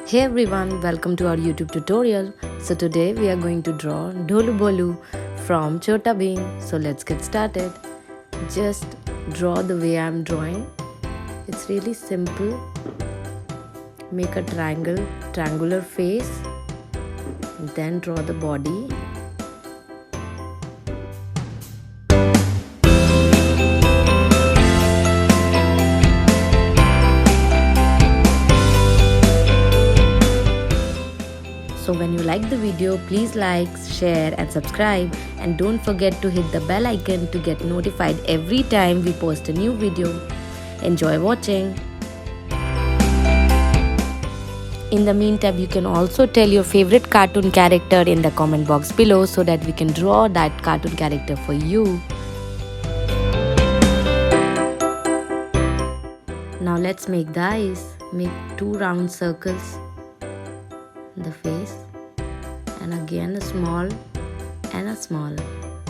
Hey everyone, welcome to our YouTube tutorial. So today we are going to draw Dholu Bholu from Chota Bheem. So let's get started. Just draw the way I'm drawing. It's really simple. Make a triangular face, then draw the body. So when you like the video, please like, share and subscribe, and don't forget to hit the bell icon to get notified every time we post a new video. Enjoy watching. In the meantime, you can also tell your favorite cartoon character in the comment box below so that we can draw that cartoon character for you. Now let's make the eyes. Make 2 round circles in the face, and again a small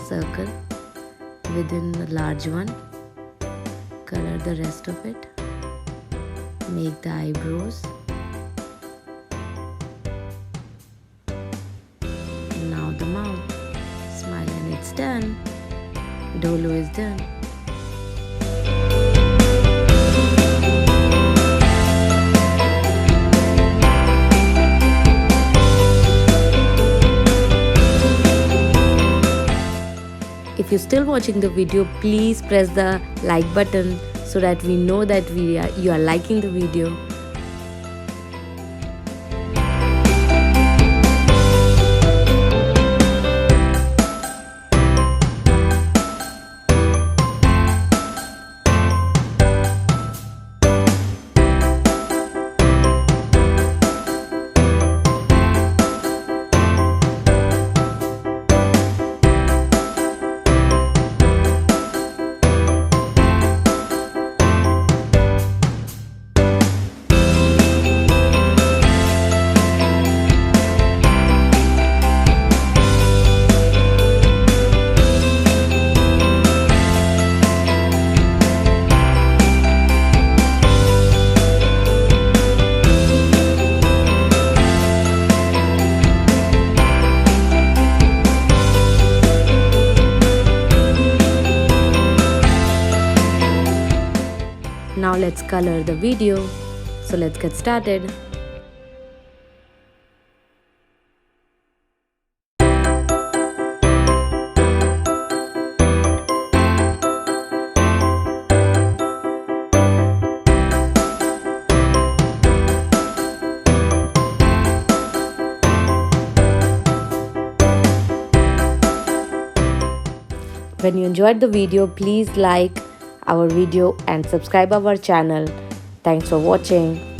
circle within the large one. Color the rest of it. Make the eyebrows. Now the mouth. Smile and it's done. Dholu is done. If you're still watching the video, please press the like button so that we know that you are liking the video. Now let's color the video. So let's get started. When you enjoyed the video, please like our video and subscribe our channel. Thanks for watching.